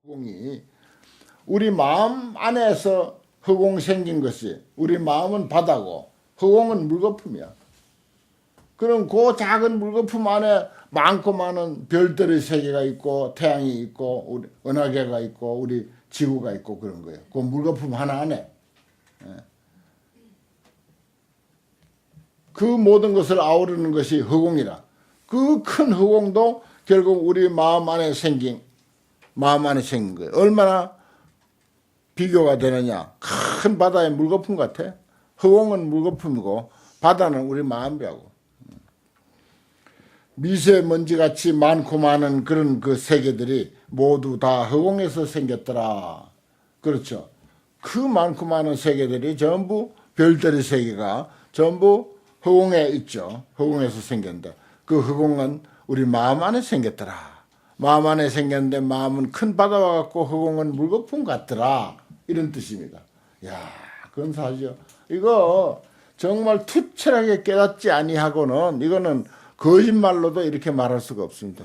허공이 우리 마음 안에서 허공 생긴 것이, 우리 마음은 바다고 허공은 물거품이야. 그럼 그 작은 물거품 안에 많고 많은 별들의 세계가 있고 태양이 있고 우리 은하계가 있고 우리 지구가 있고 그런 거예요. 그 물거품 하나 안에. 그 모든 것을 아우르는 것이 허공이라. 그 큰 허공도 결국 우리 마음 안에 생긴 거예요. 얼마나 비교가 되느냐. 큰 바다의 물거품 같아. 허공은 물거품이고 바다는 우리 마음이라고. 미세먼지같이 많고 많은 그런 그 세계들이 모두 다 허공에서 생겼더라. 그렇죠. 그 많고 많은 세계들이 전부 별들의 세계가 전부 허공에 있죠. 허공에서 생겼는데 그 허공은 우리 마음 안에 생겼더라. 마음 안에 생겼는데 마음은 큰 바다와 같고 허공은 물거품 같더라. 이런 뜻입니다. 야, 그건 사죠. 이거 정말 투철하게 깨닫지 아니하고는 이거는 거짓말로도 이렇게 말할 수가 없습니다.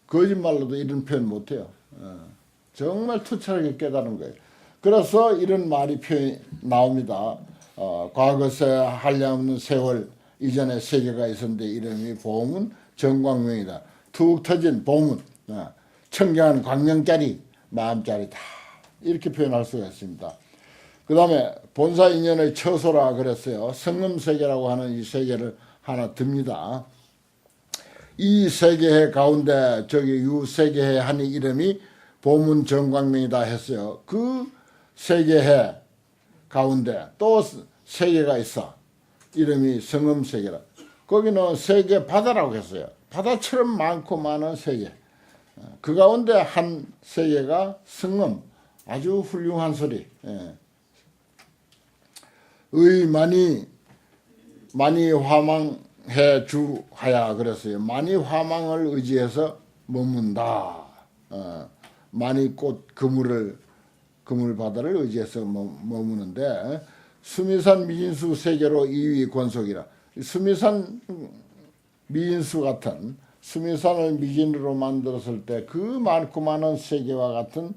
거짓말로도 이런 표현 못해요. 정말 투철하게 깨달은 거예요. 그래서 이런 말이 나옵니다. 과거세 한량없는 세월 이전에 세계가 있었는데 이름이 보문 정광명이다. 툭 터진 보문, 청량한 광명짜리, 마음짜리다. 이렇게 표현할 수가 있습니다. 그 다음에 본사 인연의 처소라 그랬어요. 성금세계라고 하는 이 세계를 하나 듭니다. 이 세계의 가운데 저기 유세계의 한 이름이 보문 정광명이다 했어요. 그 세계의 가운데 또 세계가 있어. 이름이 성금세계라. 거기는 세계 바다라고 했어요. 바다처럼 많고 많은 세계. 그 가운데 한 세계가 성금. 아주 훌륭한 소리. 의 많이 화망해 주하야 그랬어요. 많이 화망을 의지해서 머문다. 많이 꽃 그물 바다를 의지해서 머무는데 수미산 미진수 세계로 2위 권속이라. 수미산 미진수 같은 수미산을 미진으로 만들었을 때 그 많고 많은 세계와 같은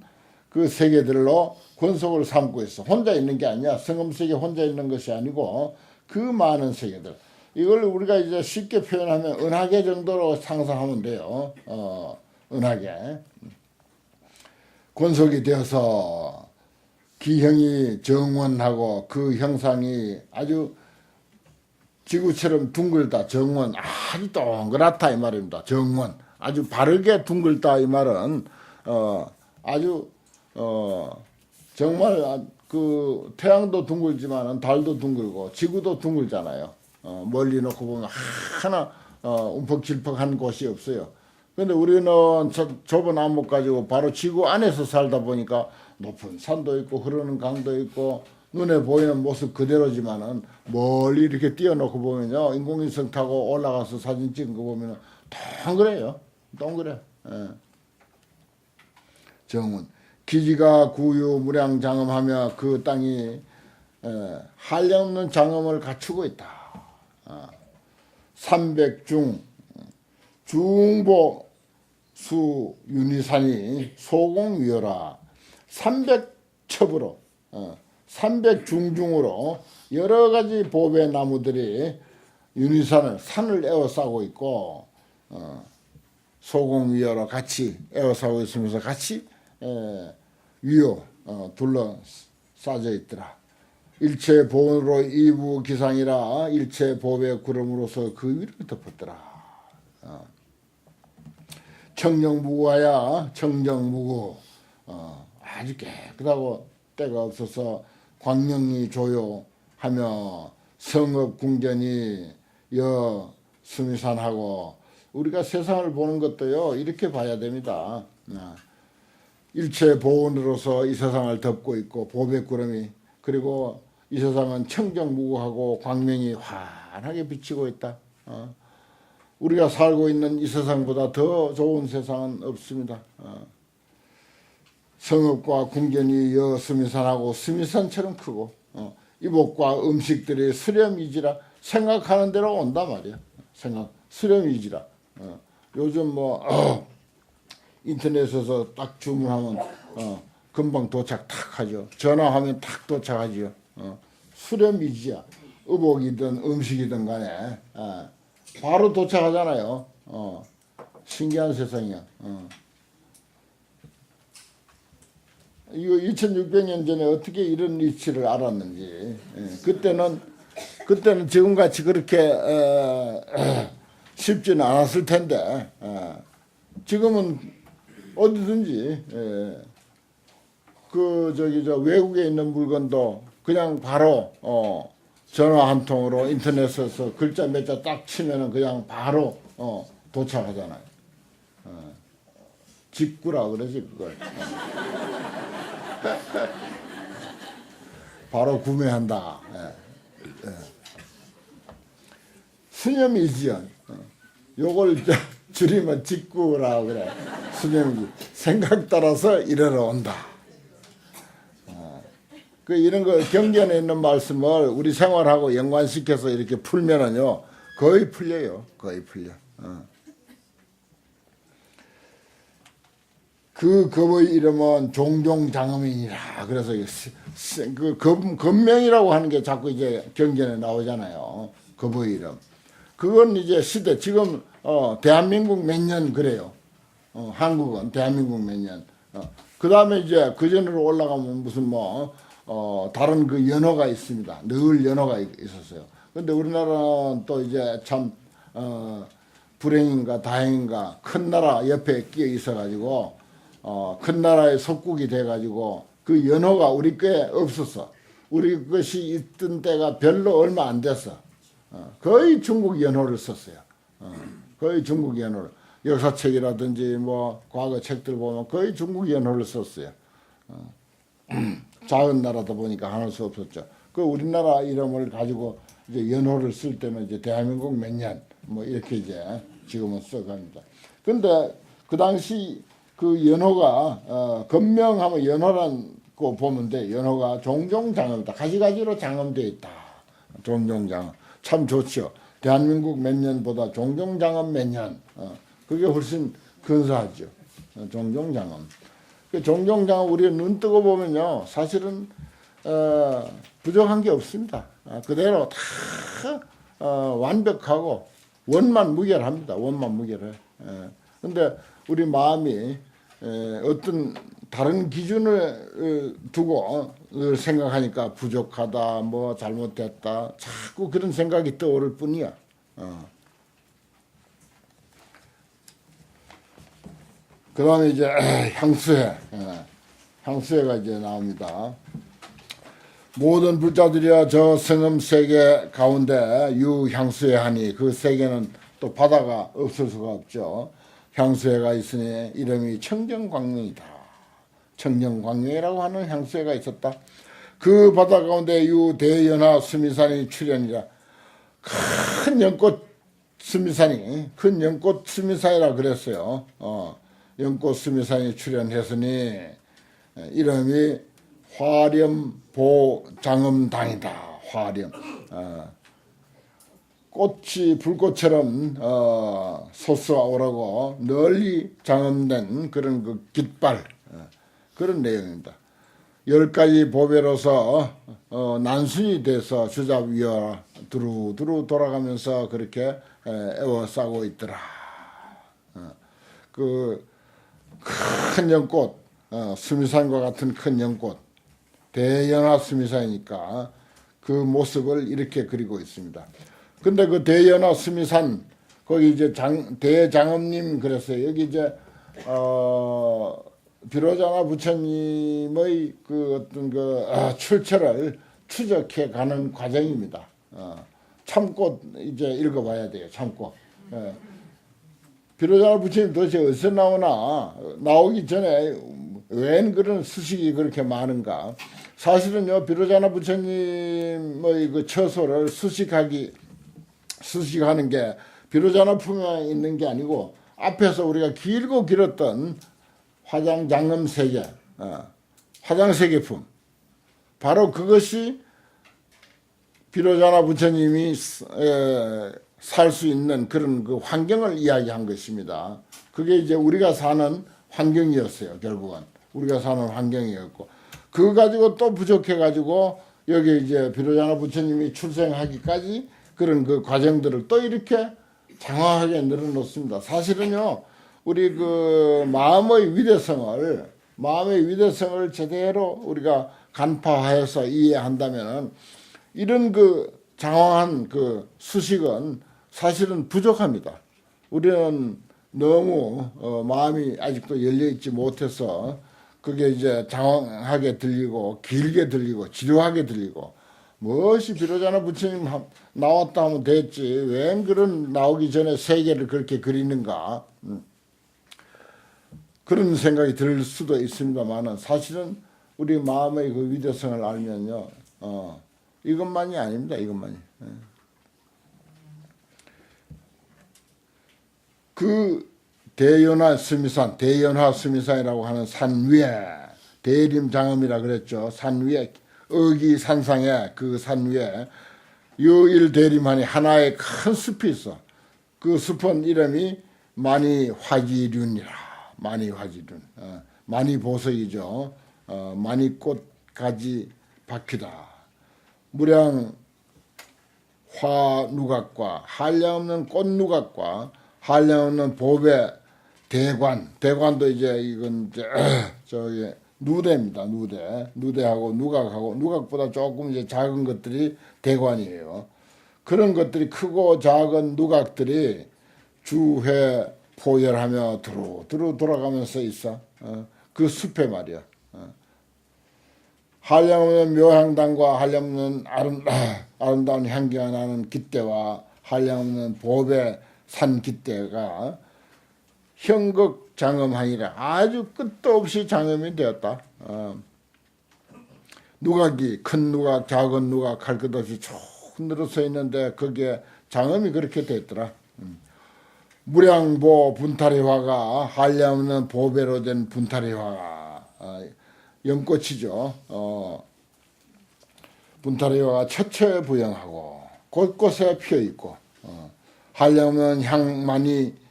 그 세계들로 권속을 삼고 있어. 혼자 있는 게 아니야. 성금세계 혼자 있는 것이 아니고 그 많은 세계들. 이걸 우리가 이제 쉽게 표현하면 은하계 정도로 상상하면 돼요. 은하계. 권속이 되어서 기형이 정원하고 그 형상이 아주 지구처럼 둥글다. 정원. 아주 동그랗다 이 말입니다. 정원. 아주 바르게 둥글다 이 말은 아주 정말 그 태양도 둥글지만 달도 둥글고 지구도 둥글잖아요. 멀리 놓고 보면 하나 움퍽질퍽한 곳이 없어요. 근데 우리는 좁은 안목 가지고 바로 지구 안에서 살다 보니까 높은 산도 있고 흐르는 강도 있고 눈에 보이는 모습 그대로지만은 멀리 이렇게 띄워놓고 보면요, 인공위성 타고 올라가서 사진 찍은 거 보면은 동그래요. 동그래. 정원. 기지가 구유 무량장엄하며 그 땅이 한량없는 장엄을 갖추고 있다. 300중 중보 수 윤희산이 소공위여라. 300첩으로 300중중으로 여러 가지 보배 나무들이 윤희산을 산을 에워싸고 있고 소공위여라 같이 에워싸고 있으면서 같이 위로 둘러싸져 있더라. 일체 보온으로 이부 기상이라 일체 보배 구름으로서 그 위를 덮었더라. 청정무구하야 청정무구. 아주 깨끗하고 때가 없어서 광명이 조요하며 성읍 궁전이 수미산하고. 우리가 세상을 보는 것도요 이렇게 봐야 됩니다. 일체 보온으로서 이 세상을 덮고 있고 보배구름이, 그리고 이 세상은 청정무구하고 광명이 환하게 비치고 있다. 우리가 살고 있는 이 세상보다 더 좋은 세상은 없습니다. 성읍과 궁전이 수미산하고 수미산처럼 크고 이복과 음식들이 수렴이지라. 생각하는 대로 온다 말이야. 수렴이지라. 요즘 인터넷에서 딱 주문하면 금방 도착 탁 하죠. 전화하면 탁 도착하죠. 수렴이지야. 의복이든 음식이든 간에 바로 도착하잖아요. 신기한 세상이야. 이거 2600년 전에 어떻게 이런 이치를 알았는지. 그때는 지금같이 그렇게 쉽지는 않았을 텐데 지금은 어디든지 저 외국에 있는 물건도 그냥 바로 전화 한 통으로 인터넷에서 글자 몇 자 딱 치면은 그냥 바로 도착하잖아요. 직구라 그러지 그걸. 바로 구매한다. 수념이지요. 요걸 줄이면 직구라 그래. 수념이지. 생각 따라서 이래로 온다. 이런 거 경전에 있는 말씀을 우리 생활하고 연관시켜서 이렇게 풀면은요 거의 풀려요. 거의 풀려. 그 겁의 이름은 종종장엄이니라. 그래서 그 겁명이라고 하는 게 자꾸 이제 경전에 나오잖아요. 겁의 이름. 그건 이제 시대 지금 대한민국 몇 년 그래요. 한국은 대한민국 몇 년. 그 다음에 이제 그 전으로 올라가면 무슨 다른 그 연호가 있습니다. 늘 연호가 있었어요. 근데 우리나라는 또 이제 참 불행인가 다행인가 큰 나라 옆에 끼어 있어가지고 큰 나라의 속국이 돼가지고 그 연호가 우리 꽤 없었어. 우리 것이 있던 때가 별로 얼마 안 됐어. 거의 중국 연호를 썼어요. 거의 중국 연호를. 역사책이라든지 과거 책들 보면 거의 중국 연호를 썼어요. 작은 나라다 보니까 안 할 수 없었죠. 그 우리나라 이름을 가지고 이제 연호를 쓸 때는 이제 대한민국 몇 년 이렇게 이제 지금은 써갑니다. 근데 그 당시 그 연호가 건명하면 연호란 거 보면 돼. 연호가 종종장엄이다. 가지가지로 장엄되어 있다. 종종장엄. 참 좋죠. 대한민국 몇 년보다 종종장엄 몇 년. 그게 훨씬 근사하죠. 종종장엄. 그 종종장엄 우리가 눈 뜨고 보면요. 사실은 부족한 게 없습니다. 그대로 다 완벽하고 원만 무결합니다. 원만 무결해. 근데 우리 마음이 어떤 다른 기준을 두고 생각하니까 부족하다, 잘못됐다, 자꾸 그런 생각이 떠오를 뿐이야. 그 다음에 이제 향수회. 향수회가 이제 나옵니다. 모든 불자들이여 저 성음 세계 가운데 유향수회 하니 그 세계는 또 바다가 없을 수가 없죠. 향수회가 있으니 이름이 청정광명이다. 청정광명이라고 하는 향수회가 있었다. 그 바다 가운데 유대연화 수미산이 출현이라. 큰 연꽃 수미산이 큰 연꽃 수미산이라 그랬어요. 연꽃 수미산이 출현했으니 이름이 화렴보장엄당이다. 화렴. 꽃이 불꽃처럼 솟아오르고 널리 장엄된 그런 그 깃발 그런 내용입니다. 10가지 보배로서 난순이 돼서 주잡 위어 두루두루 돌아가면서 그렇게 에워싸고 있더라. 그 큰 연꽃, 수미산과 같은 큰 연꽃, 대연화 수미산이니까 그 모습을 이렇게 그리고 있습니다. 근데 그 대연화 수미산 거기 이제 대장엄님 그랬어요. 여기 이제 비로자나 부처님의 그 어떤 그 출처를 추적해 가는 과정입니다. 참고 이제 읽어봐야 돼요. 참고. 비로자나 부처님 도대체 어디서 나오기 전에 웬 그런 수식이 그렇게 많은가. 사실은요, 비로자나 부처님의 그 처소를 수식하는 게 비로자나 품에 있는 게 아니고 앞에서 우리가 길고 길었던 화장장엄세계, 화장세계품. 바로 그것이 비로자나 부처님이 살 수 있는 그런 그 환경을 이야기한 것입니다. 그게 이제 우리가 사는 환경이었어요. 결국은 우리가 사는 환경이었고, 그거 가지고 또 부족해 가지고 여기 이제 비로자나 부처님이 출생하기까지 그런 그 과정들을 또 이렇게 장황하게 늘어놓습니다. 사실은요, 우리 그 마음의 위대성을 제대로 우리가 간파하여서 이해한다면은 이런 그 장황한 그 수식은 사실은 부족합니다. 우리는 너무 마음이 아직도 열려 있지 못해서 그게 이제 장황하게 들리고 길게 들리고 지루하게 들리고, 무엇이 비로자나 부처님 나왔다 하면 됐지 왜 그런 나오기 전에 세계를 그렇게 그리는가, 그런 생각이 들 수도 있습니다만은 사실은 우리 마음의 그 위대성을 알면요, 이것만이 아닙니다. 이것만이. 그 대연화 스미산이라고 하는 산 위에 대림장엄이라 그랬죠. 산 위에 어기산상에 그 산 위에 유일대림하니 하나의 큰 숲이 있어. 그 숲은 이름이 만이화기륜이라. 만이화기륜. 만이보석이죠. 만이꽃가지 바퀴다. 무량 화누각과 한량없는 꽃누각과 한량없는 보배 대관도 이제 이건 이제 저기 누대입니다. 누대하고 누각하고, 누각보다 조금 이제 작은 것들이 대관이에요. 그런 것들이 크고 작은 누각들이 주회 포열하며 두루 돌아가면서 있어. 그 숲에 말이야. 한량없는 묘향단과 한량없는 아름다운 향기가 나는 깃대와 한량없는 보배 산 깃대가 형극 장엄하니라. 아주 끝도 없이 장엄이 되었다. 누각이 큰 누각 작은 누각 할 것 없이 쭉 늘어서 있는데 거기에 장엄이 그렇게 됐더라. 무량보 분타리화가 한량없는 보배로 된 분타리화가 연꽃이죠. 분타리화가 처처에 부영하고 곳곳에 피어 있고, 한량없는 향만이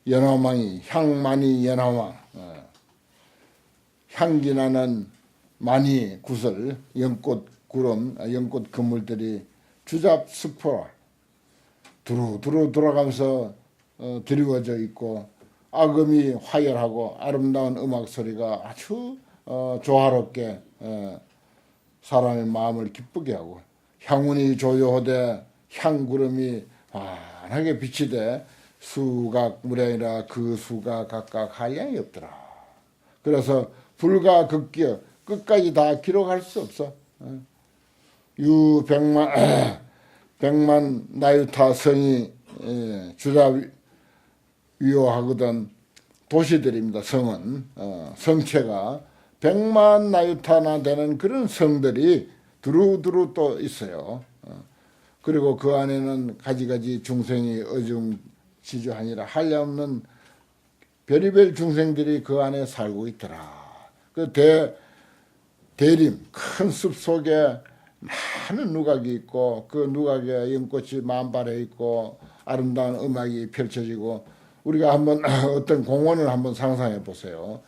연화망, 향기나는 많이 구슬 연꽃 그물들이 주잡수포 두루 돌아가면서 드리워져 있고, 악음이 화열하고 아름다운 음악 소리가 아주 조화롭게 사람의 마음을 기쁘게 하고, 향운이 조요하되 향구름이 환하게 빛이 돼 수각 무량이라 그 수가 각각 한량이 없더라. 그래서 불과 극기어 끝까지 다 기록할 수 없어. 백만 나유타 성이 주자 위호하거든 도시들입니다. 성은 성체가 100만 나유타나 되는 그런 성들이 두루두루 또 있어요. 그리고 그 안에는 가지가지 중생이 어중지주하니라. 한량없는 별의별 중생들이 그 안에 살고 있더라. 그 대림 큰 숲 속에 많은 누각이 있고, 그 누각에 연꽃이 만발해 있고 아름다운 음악이 펼쳐지고, 우리가 한번 어떤 공원을 한번 상상해 보세요.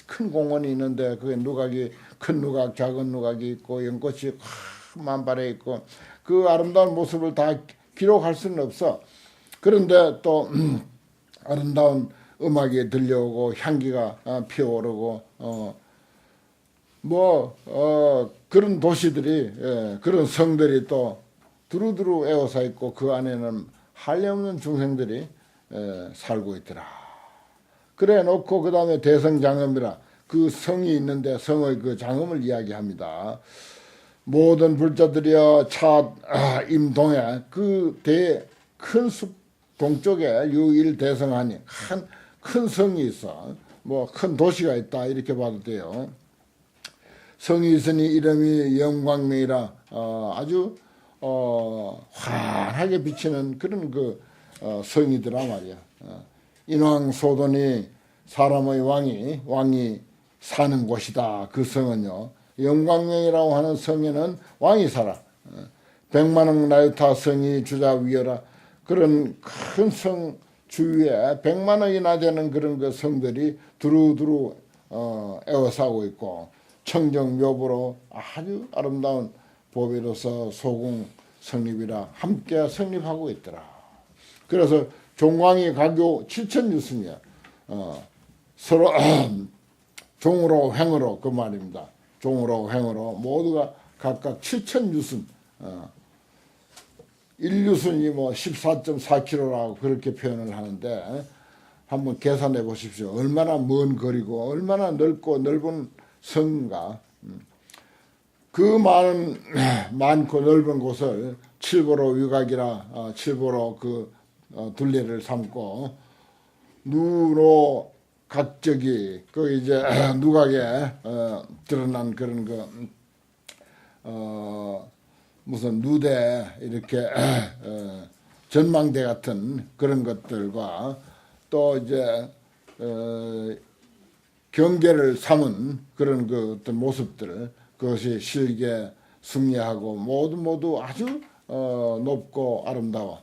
큰 공원이 있는데 그게 누각이 큰 누각 작은 누각이 있고 연꽃이 만발해 있고, 그 아름다운 모습을 다 기록할 수는 없어. 그런데 또 아름다운 음악이 들려오고 향기가 피어오르고 그런 도시들이 그런 성들이 또 두루두루 에워싸 있고, 그 안에는 한량없는 중생들이 살고 있더라. 그래 놓고 그 다음에 대성장엄이라 그 성이 있는데 성의 그 장엄을 이야기합니다. 모든 불자들이여 임동에 그 큰 숲 동쪽에 유일대성하니 큰 성이 있어. 뭐 큰 도시가 있다 이렇게 봐도 돼요. 성이 있으니 이름이 영광명이라 아주 환하게 비치는 그런 그 성이더라 말이야. 인왕소돈이 사람의 왕이 사는 곳이다. 그 성은요. 영광명이라고 하는 성에는 왕이 살아. 100만억 나유타 성이 주자 위여라. 그런 큰 성 주위에 100만원이나 되는 그런 그 성들이 두루두루 에워싸고 있고, 청정묘부로 아주 아름다운 보배로서 소궁 성립이라 함께 성립하고 있더라. 그래서 종광이 가교 7,000유순이야. 서로 종으로 횡으로 그 말입니다. 종으로 횡으로 모두가 각각 7,000유순. 1유순이 뭐 14.4km라고 그렇게 표현을 하는데, 한번 계산해 보십시오. 얼마나 먼 거리고 얼마나 넓고 넓은 성인가. 그 많고 넓은 곳을 칠보로 위각이라 칠보로 그 둘레를 삼고, 누로 각적이 그 이제 누각에 드러난 그런 그 무슨 누대 이렇게 전망대 같은 그런 것들과 또 이제 경계를 삼은 그런 그 어떤 모습들, 그것이 실계 승리하고 모두 아주 높고 아름다워.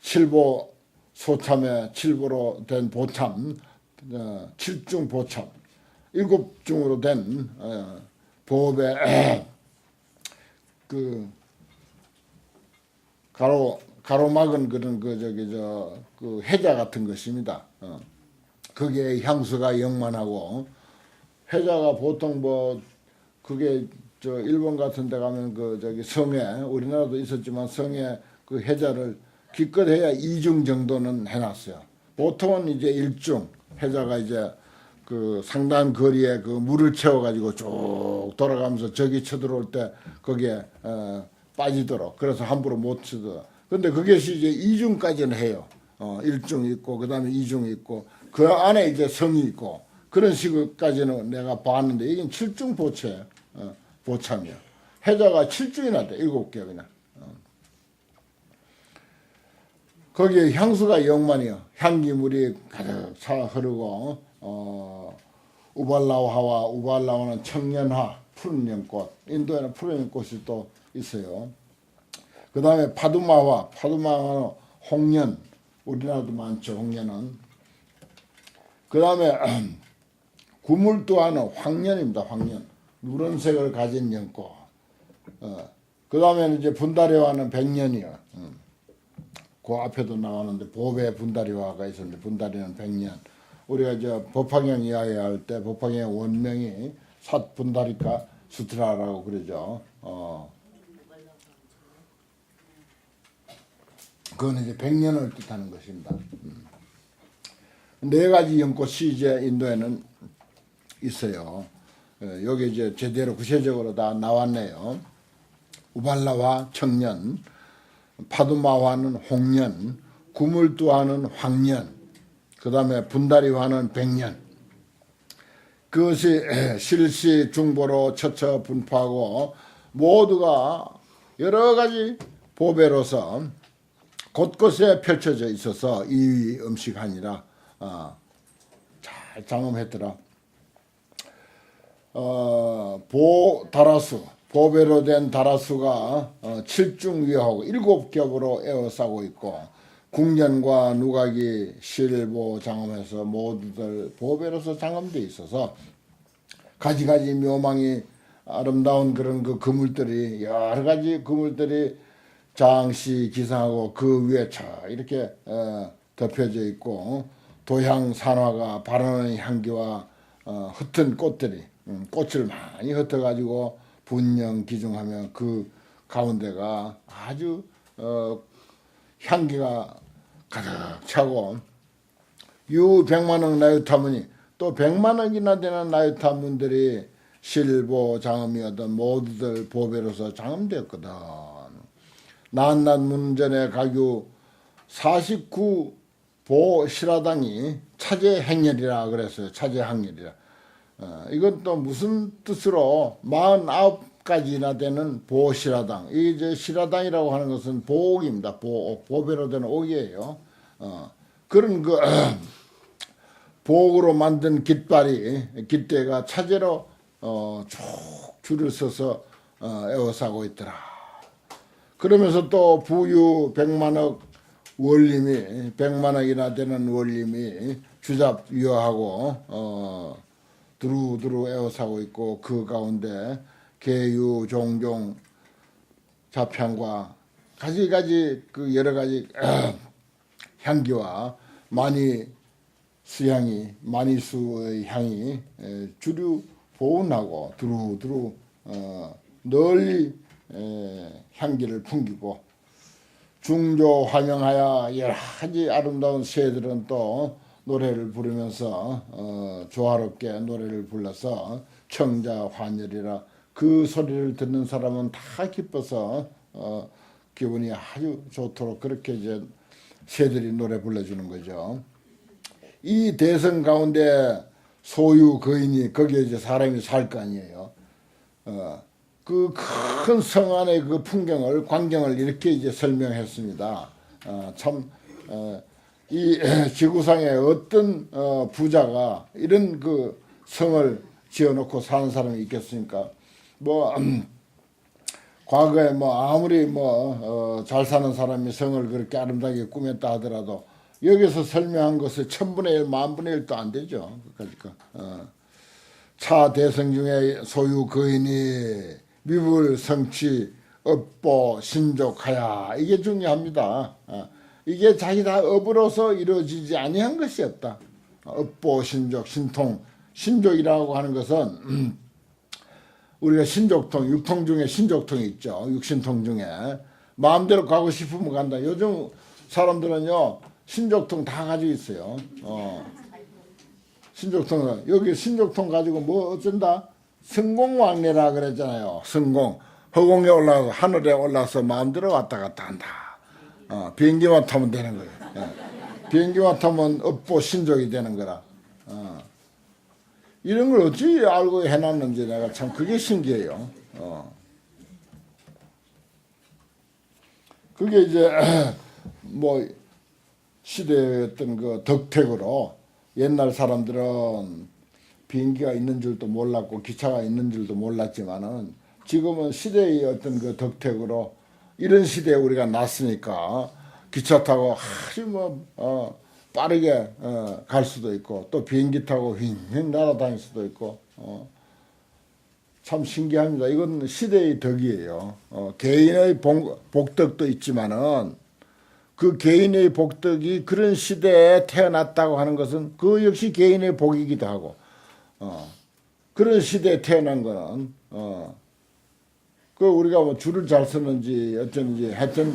칠보 소참에 칠보로 된 보참, 칠중 보참, 7중으로 된 보배 그 가로막은 그런 그 해자 같은 것입니다. 그게 향수가 영만하고, 해자가 보통 뭐 그게 일본 같은 데 가면 성에, 우리나라도 있었지만 성에 그 해자를 기껏해야 2중 정도는 해놨어요. 보통은 이제 1중, 해자가 이제 그 상당한 거리에 그 물을 채워가지고 쭉 돌아가면서 적이 쳐들어올 때 거기에 빠지도록, 그래서 함부로 못 치도록. 근데 그것이 이제 2중까지는 해요. 1중 있고, 그 다음에 2중 있고, 그 안에 이제 성이 있고, 그런 식까지는 내가 봤는데, 이건 7중 보참이야. 해자가 7중이나 돼, 7개 그냥. 거기에 향수가 영만이요. 향기물이 가득 차 흐르고, 우발라와와, 우발라와는 청년화, 푸른 연꽃. 인도에는 푸른 연꽃이 또 있어요. 그 다음에 파두마와, 파두마와는 홍련. 우리나라도 많죠, 홍련은. 그 다음에 구물두화는 황련입니다, 황련. 누런색을 가진 연꽃. 그 다음에 이제 분다리화는 백년이요. 그 앞에도 나오는데 보배 분다리화가 있었는데, 분다리는 백년. 우리가 법화경 이야기할 때 법화경의 원명이 삿분다리카 수트라라고 그러죠. 그건 이제 100년을 뜻하는 것입니다. 4가지 연꽃이 이제 인도에는 있어요. 여기 이제 제대로 구체적으로 다 나왔네요. 우발라화 청년, 파두마화는 홍년, 구물두화는 황년, 그 다음에 분다리화는 백년. 그것이 실시 중보로 처처 분포하고 모두가 여러 가지 보배로서 곳곳에 펼쳐져 있어서 이 음식하니라 잘 장엄했더라. 보다라수, 보배로 된 다라수가 7중위하고 7겹으로 에워싸고 있고, 궁년과 누각이 실보 장엄해서 모두들 보배로서 장엄되어 있어서 가지가지 묘망이 아름다운 그런 그 그물들이, 여러 가지 그물들이 장시 기상하고 그 위에 이렇게 덮여져 있고, 도향 산화가 바라는 향기와 흩은 꽃들이, 꽃을 많이 흩어가지고 분명 기중하며 그 가운데가 아주 향기가 가득 차고, 유 100만억 나유타문이, 또 100만억이나 되는 나유타문들이 실보 장엄이었던 모두들 보배로서 장엄되었거든. 나한낱 문전의 가교 49 보실화당이 차제행렬이라 그랬어요. 차제행렬이라. 이건 또 무슨 뜻으로 49가지나 되는 보실화당. 이제 실화당이라고 하는 것은 보옥입니다. 보옥. 보배로 된 옥이에요. 그런 그 보옥으로 만든 깃대가 차제로 쭉 줄을 서서 에워싸고 있더라. 그러면서 또 부유 100만억 원림이 100만 원이나 되는 원림이 주잡위어하고 두루두루 에워싸고 있고, 그 가운데 계유, 종종, 잡향과 가지가지 그 여러 가지 향기와 마니수의 향이 주류 보온하고 두루두루 널리 향기를 풍기고, 중조 환영하여 여러 가지 아름다운 새들은 또 노래를 부르면서 조화롭게 노래를 불러서 청자 환열이라, 그 소리를 듣는 사람은 다 기뻐서 기분이 아주 좋도록 그렇게 이제 새들이 노래 불러주는 거죠. 이 대성 가운데 소유 거인이 거기에 이제 사람이 살 거 아니에요. 그 큰 성 안의 그 풍경을, 광경을 이렇게 이제 설명했습니다. 이 지구상에 어떤 부자가 이런 그 성을 지어놓고 사는 사람이 있겠습니까? 과거에 아무리 잘 사는 사람이 성을 그렇게 아름다게 꾸몄다 하더라도 여기서 설명한 것의 1000분의 1, 10,000분의 1도 안 되죠. 그러니까 차 대성 중에 소유 거인이 미불 성취 업보 신족하야, 이게 중요합니다. 이게 자기 다 업으로서 이루어지지 아니한 것이 없다. 업보 신족, 신통, 신족이라고 하는 것은 우리가 신족통, 육통 중에 신족통이 있죠. 육신통 중에 마음대로 가고 싶으면 간다. 요즘 사람들은요 신족통 다 가지고 있어요. 신족통, 여기 신족통 가지고 뭐 어쩐다? 성공왕래라 그랬잖아요. 성공, 허공에 올라서 하늘에 올라서 마음대로 왔다 갔다 한다. 비행기만 타면 되는 거예요. 비행기만 타면 업보 신족이 되는 거라. 이런 걸 어찌 알고 해놨는지 내가 참 그게 신기해요. 그게 이제 시대의 어떤 그 덕택으로, 옛날 사람들은 비행기가 있는 줄도 몰랐고 기차가 있는 줄도 몰랐지만은 지금은 시대의 어떤 그 덕택으로 이런 시대에 우리가 났으니까 기차 타고 아주 빠르게 갈 수도 있고, 또 비행기 타고 휙휙 날아다닐 수도 있고, 참 신기합니다. 이건 시대의 덕이에요. 개인의 복덕도 있지만은 그 개인의 복덕이 그런 시대에 태어났다고 하는 것은 그 역시 개인의 복이기도 하고, 그런 시대에 태어난 거는 그 우리가 줄을 잘 쓰는지 어쩐지 하여튼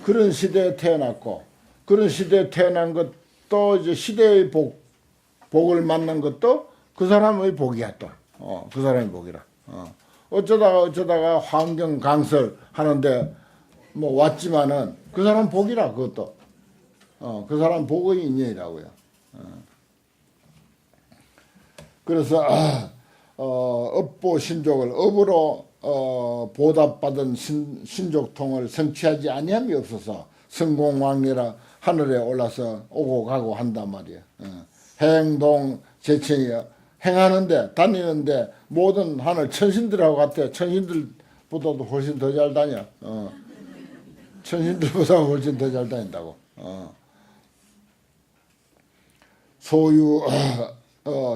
그런 시대에 태어났고, 그런 시대에 태어난 것도 이제 시대의 복을 만난 것도 그 사람의 복이야. 또 그 사람의 복이라. 어쩌다가 환경 강설 하는데 왔지만은 그 사람 복이라. 그것도 그 사람 복의 인연이라고요. 그래서 업보 신족을 업으로 보답받은 신족통을 성취하지 아니함이 없어서 성공왕래라 하늘에 올라서 오고 가고 한단 말이에요. 행동 제천이야. 행하는데, 다니는데 모든 하늘 천신들하고 같아. 천신들보다도 훨씬 더 잘 다녀. 천신들보다 훨씬 더 잘 다닌다고. 소유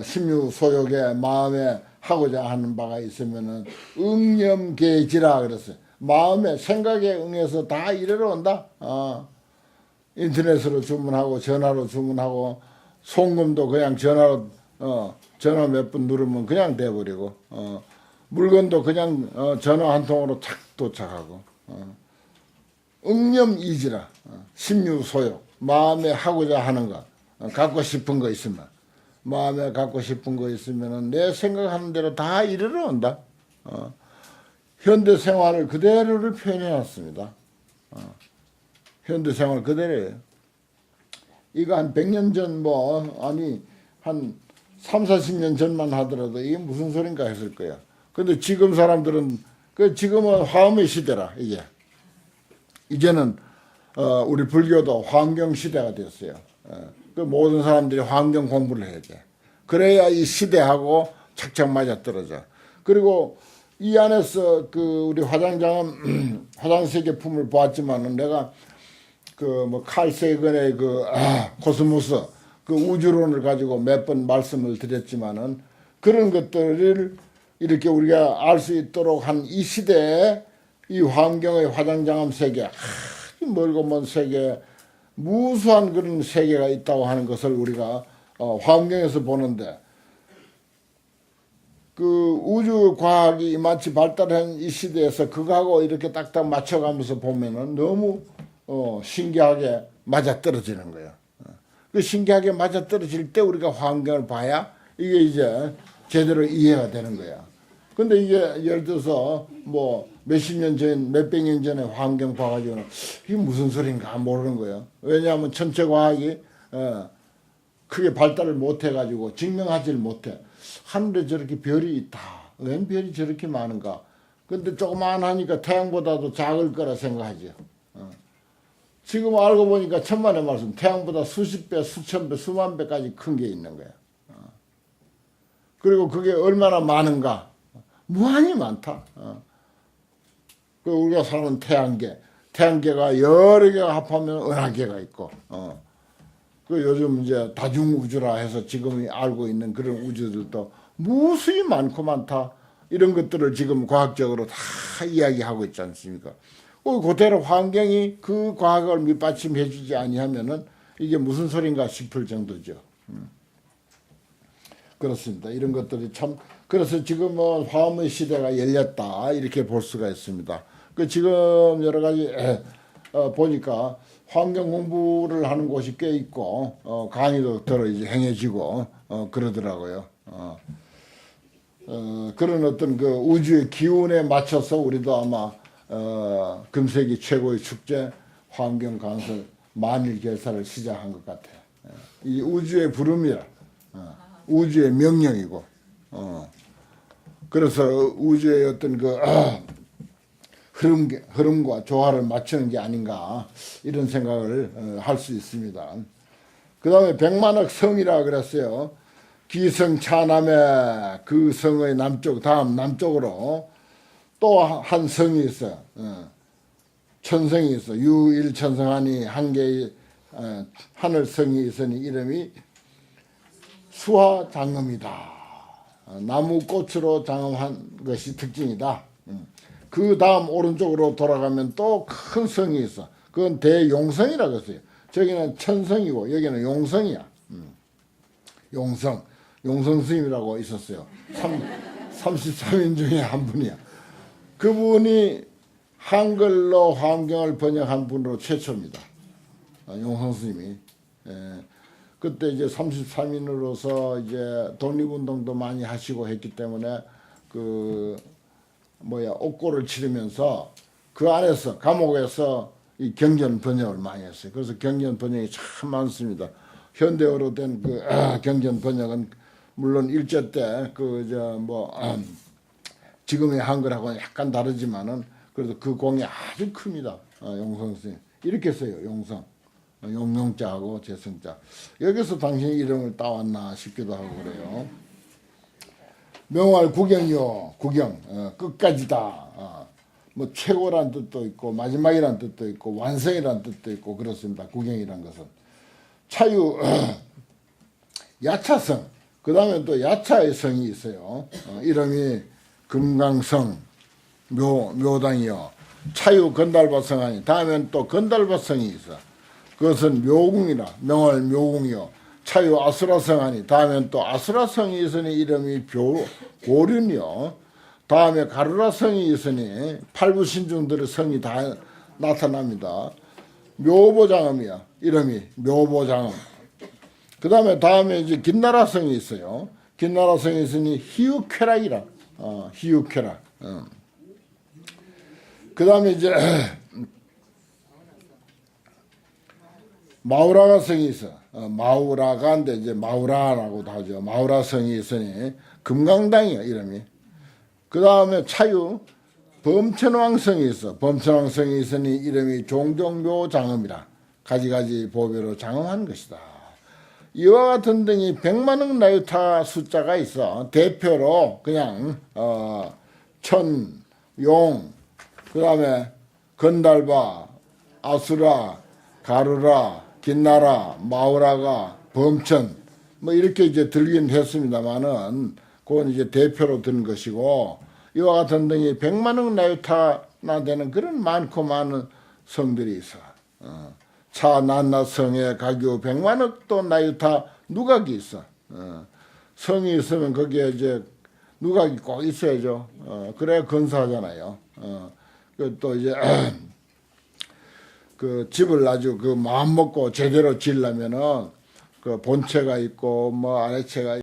심유 소욕에 마음에 하고자 하는 바가 있으면은 응념계지라 그랬어요. 마음에 생각에 응해서 다 이래로 온다. 인터넷으로 주문하고 전화로 주문하고 송금도 그냥 전화로 전화 몇 번 누르면 그냥 돼버리고, 물건도 그냥 전화 한 통으로 탁 도착하고, 응념이지라. 심유소욕, 마음에 하고자 하는 거, 갖고 싶은 거 있으면, 마음에 갖고 싶은 거 있으면은 내 생각하는 대로 다 이르러 온다. 현대 생활을 그대로를 표현해 놨습니다. 현대 생활 그대로예요. 이거 한 100년 전 한 3, 40년 전만 하더라도 이게 무슨 소린가 했을 거야. 근데 지금 사람들은 지금은 화음의 시대라. 이제는 우리 불교도 환경 시대가 됐어요. 그 모든 사람들이 환경 공부를 해야 돼. 그래야 이 시대하고 착착 맞아 떨어져. 그리고 이 안에서 우리 화장장은 화장세계품을 보았지만은 내가 그 뭐 칼 세건의 그 코스모스 그 우주론을 가지고 몇 번 말씀을 드렸지만은 그런 것들을 이렇게 우리가 알 수 있도록 한 이 시대에 이 환경의 화장장엄 세계, 아주 멀고 먼 세계, 무수한 그런 세계가 있다고 하는 것을 우리가 환경에서 보는데, 그 우주 과학이 이만치 발달한 이 시대에서 그거하고 이렇게 딱딱 맞춰가면서 보면은 너무 신기하게 맞아떨어지는 거예요. 그 신기하게 맞아떨어질 때 우리가 환경을 봐야 이게 이제 제대로 이해가 되는 거야. 근데 이게 예를 들어서 뭐 몇십 년 전, 몇백 년 전에 환경 봐가지고는 이게 무슨 소린가 모르는 거예요. 왜냐하면 전체 과학이 크게 발달을 못해가지고 증명하지를 못해. 하늘에 저렇게 별이 있다. 웬 별이 저렇게 많은가. 근데 조그만하니까 태양보다도 작을 거라 생각하죠. 지금 알고 보니까 천만의 말씀, 태양보다 수십 배, 수천 배, 수만 배까지 큰 게 있는 거야. 그리고 그게 얼마나 많은가. 무한히 많다. 그 우리가 사는 태양계, 태양계가 여러 개가 합하면 은하계가 있고, 그 요즘 이제 다중우주라 해서 지금 알고 있는 그런 우주들도 무수히 많고 많다. 이런 것들을 지금 과학적으로 다 이야기하고 있지 않습니까? 그대로 환경이 그 과학을 밑받침해 주지 아니하면은 이게 무슨 소린가 싶을 정도죠. 그렇습니다. 이런 것들이 참, 그래서 지금 뭐 화음의 시대가 열렸다 이렇게 볼 수가 있습니다. 그 지금 여러 가지 보니까 환경 공부를 하는 곳이 꽤 있고 강의도 들어 이제 행해지고 그러더라고요. 그런 어떤 그 우주의 기운에 맞춰서 우리도 아마 금세기 최고의 축제 환경 강설 만일 결사를 시작한 것 같아요. 이 우주의 부름이라, 우주의 명령이고, 그래서 우주의 어떤 그 흐름과 조화를 맞추는 게 아닌가 이런 생각을 할 수 있습니다. 그 다음에 백만억 성이라 그랬어요. 기성 차남의 그 성의 남쪽, 다음 남쪽으로 또 한 성이 있어요. 천성이 있어. 유일천성하니 한 개의 하늘성이 있으니 이름이 수화장엄이다. 나무 꽃으로 장엄한 것이 특징이다. 그 다음 오른쪽으로 돌아가면 또 큰 성이 있어. 그건 대용성이라고 했어요. 저기는 천성이고 여기는 용성이야. 용성. 용성 스님이라고 있었어요. 33인 중에 한 분이야. 그분이 한글로 환경을 번역한 분으로 최초입니다. 용성 스님이. 그때 이제 33인으로서 이제 독립운동도 많이 하시고 했기 때문에 옥고를 치르면서 그 안에서 감옥에서 이 경전 번역을 많이 했어요. 그래서 경전 번역이 참 많습니다. 현대어로 된 그 경전 번역은 물론 일제 때 지금의 한글하고는 약간 다르지만은 그래도 그 공이 아주 큽니다. 용성 스님 이렇게 써요. 용성. 용용자하고 재성자. 여기서 당신의 이름을 따왔나 싶기도 하고 그래요. 명활 구경이요. 구경. 끝까지다. 뭐 최고란 뜻도 있고 마지막이란 뜻도 있고 완성이란 뜻도 있고 그렇습니다. 구경이란 것은. 차유 야차성. 그 다음에 또 야차의 성이 있어요. 이름이 금강성 묘당이요. 차유 건달바성 아니. 다음엔 또 건달바성이 있어. 그것은 묘궁이라. 명월 묘궁이요. 차유 아수라성 아니. 다음엔 또 아수라성이 있으니 이름이 고륜이요. 다음에 가루라성이 있으니 팔부신중들의 성이 다 나타납니다. 묘보장엄이야. 이름이 묘보장엄. 그 다음에 이제 긴나라성이 있어요. 긴나라성이 있으니 희육쾌락이라. 희육쾌락. 그 다음에 이제 마우라가성이 있어. 마우라가인데 이제 마우라라고도 하죠. 마우라성이 있으니 금강당이야 이름이. 그 다음에 차유 범천왕성이 있어. 범천왕성이 있으니 이름이 종종묘장엄이라. 가지가지 보배로 장엄한 것이다. 이와 같은 등이 100만억 나유타 숫자가 있어. 대표로 그냥 천, 용, 그 다음에 건달바, 아수라, 가르라, 긴나라, 마우라가, 범천 뭐 이렇게 이제 들긴 했습니다만은 그건 이제 대표로 든 것이고 이와 같은 등이 100만억 나유타나 되는 그런 많고 많은 성들이 있어. 차 난나 성에 가교 100만억도 나유타 누각이 있어. 성이 있으면 거기에 이제 누각이 꼭 있어야죠. 그래야 건사하잖아요. 또 이제 그 집을 아주 그 마음 먹고 제대로 지으려면은 그 본체가 있고 뭐 아래체가